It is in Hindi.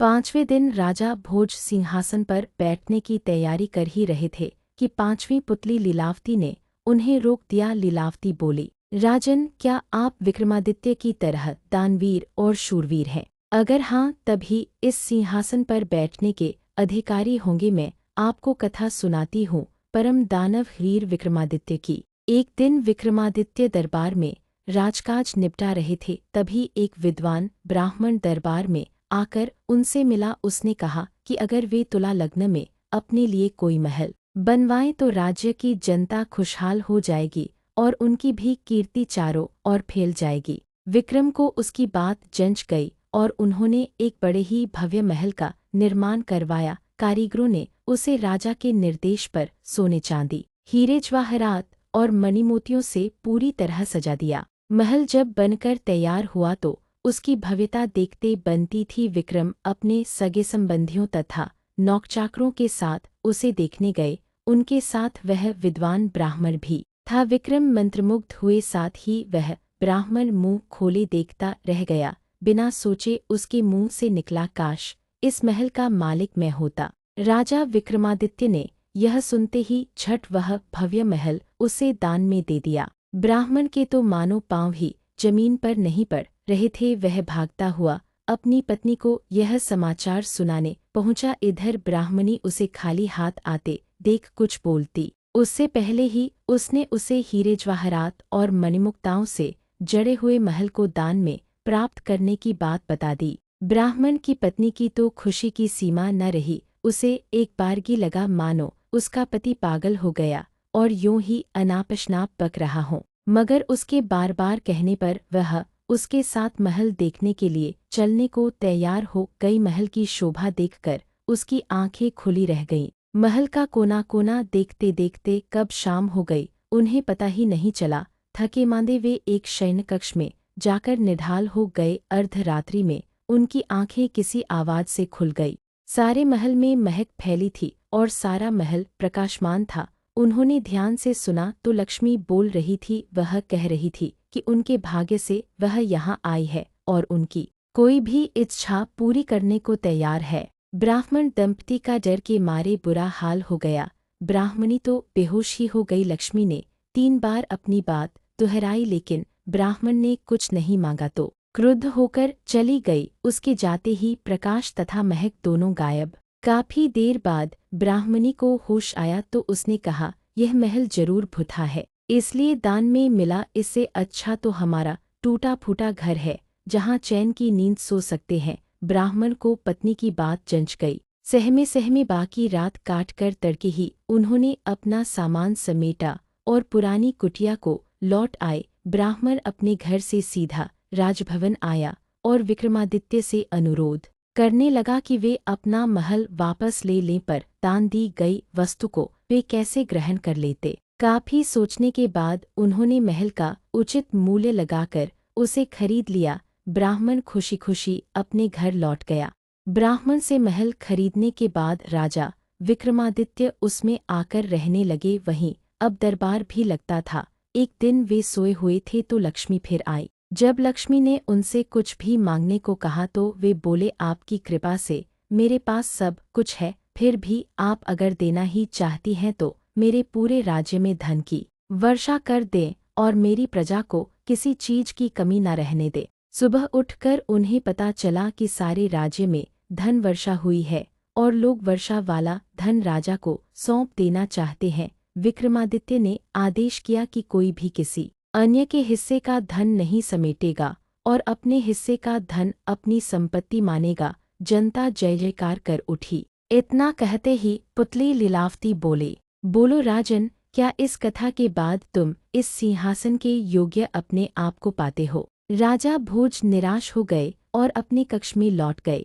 5वें दिन राजा भोज सिंहासन पर बैठने की तैयारी कर ही रहे थे कि 5वीं पुतली लीलावती ने उन्हें रोक दिया। लीलावती बोली, राजन, क्या आप विक्रमादित्य की तरह दानवीर और शूरवीर हैं? अगर हाँ, तभी इस सिंहासन पर बैठने के अधिकारी होंगे। मैं आपको कथा सुनाती हूँ परम दानव वीर विक्रमादित्य की। एक दिन विक्रमादित्य दरबार में राजकाज निपटा रहे थे, तभी एक विद्वान ब्राह्मण दरबार में आकर उनसे मिला। उसने कहा कि अगर वे तुला लग्न में अपने लिए कोई महल बनवाएं तो राज्य की जनता खुशहाल हो जाएगी और उनकी भी कीर्ति चारों ओर फैल जाएगी। विक्रम को उसकी बात जंच गई और उन्होंने एक बड़े ही भव्य महल का निर्माण करवाया। कारीगरों ने उसे राजा के निर्देश पर सोने चांदी, हीरे जवाहरात और मणिमोतियों से पूरी तरह सजा दिया। महल जब बनकर तैयार हुआ तो उसकी भव्यता देखते बनती थी। विक्रम अपने सगे संबंधियों तथा नौकचाकरों के साथ उसे देखने गए। उनके साथ वह विद्वान ब्राह्मण भी था। विक्रम मंत्रमुग्ध हुए, साथ ही वह ब्राह्मण मुंह खोले देखता रह गया। बिना सोचे उसके मुंह से निकला, काश इस महल का मालिक मैं होता। राजा विक्रमादित्य ने यह सुनते ही झट वह भव्य महल उसे दान में दे दिया। ब्राह्मण के तो मानो पांव ही जमीन पर नहीं पड़ रहे थे। वह भागता हुआ अपनी पत्नी को यह समाचार सुनाने पहुंचा। इधर ब्राह्मणी उसे खाली हाथ आते देख कुछ बोलती उससे पहले ही उसने उसे हीरे जवाहरात और मणिमुक्ताओं से जड़े हुए महल को दान में प्राप्त करने की बात बता दी। ब्राह्मण की पत्नी की तो खुशी की सीमा न रही। उसे एक बारगी लगा मानो उसका पति पागल हो गया और यूं ही अनाप-शनाप बक रहा हो, मगर उसके बार बार कहने पर वह उसके साथ महल देखने के लिए चलने को तैयार हो गई। महल की शोभा देखकर उसकी आंखें खुली रह गईं। महल का कोना कोना देखते देखते कब शाम हो गई उन्हें पता ही नहीं चला। थके मांदे वे एक शयन कक्ष में जाकर निढाल हो गए। अर्धरात्रि में उनकी आंखें किसी आवाज से खुल गई। सारे महल में महक फैली थी और सारा महल प्रकाशमान था। उन्होंने ध्यान से सुना तो लक्ष्मी बोल रही थी। वह कह रही थी कि उनके भाग्य से वह यहाँ आई है और उनकी कोई भी इच्छा पूरी करने को तैयार है। ब्राह्मण दंपति का डर के मारे बुरा हाल हो गया। ब्राह्मणी तो बेहोश ही हो गई। लक्ष्मी ने 3 बार अपनी बात दोहराई, लेकिन ब्राह्मण ने कुछ नहीं मांगा तो क्रुद्ध होकर चली गई। उसके जाते ही प्रकाश तथा महक दोनों गायब। काफी देर बाद ब्राह्मणी को होश आया तो उसने कहा, यह महल जरूर भूथा है, इसलिए दान में मिला। इससे अच्छा तो हमारा टूटा फूटा घर है जहाँ चैन की नींद सो सकते हैं। ब्राह्मण को पत्नी की बात जंच गई। सहमे सहमे बाकी रात काट कर तड़के ही उन्होंने अपना सामान समेटा और पुरानी कुटिया को लौट आए। ब्राह्मण अपने घर से सीधा राजभवन आया और विक्रमादित्य से अनुरोध करने लगा कि वे अपना महल वापस ले लें, पर दान दी गई वस्तु को वे कैसे ग्रहण कर लेते। काफी सोचने के बाद उन्होंने महल का उचित मूल्य लगाकर उसे खरीद लिया। ब्राह्मण खुशी खुशी अपने घर लौट गया। ब्राह्मण से महल खरीदने के बाद राजा विक्रमादित्य उसमें आकर रहने लगे। वहीं अब दरबार भी लगता था। एक दिन वे सोए हुए थे तो लक्ष्मी फिर आई। जब लक्ष्मी ने उनसे कुछ भी मांगने को कहा तो वे बोले, आपकी कृपा से मेरे पास सब कुछ है, फिर भी आप अगर देना ही चाहती हैं तो मेरे पूरे राज्य में धन की वर्षा कर दें और मेरी प्रजा को किसी चीज की कमी न रहने दे। सुबह उठकर उन्हें पता चला कि सारे राज्य में धन वर्षा हुई है और लोग वर्षा वाला धन राजा को सौंप देना चाहते हैं। विक्रमादित्य ने आदेश किया कि कोई भी किसी अन्य के हिस्से का धन नहीं समेटेगा और अपने हिस्से का धन अपनी संपत्ति मानेगा। जनता जय जयकार कर उठी। इतना कहते ही पुतली लीलावती बोले, बोलो राजन, क्या इस कथा के बाद तुम इस सिंहासन के योग्य अपने आप को पाते हो? राजा भोज निराश हो गए और अपने कक्ष में लौट गए।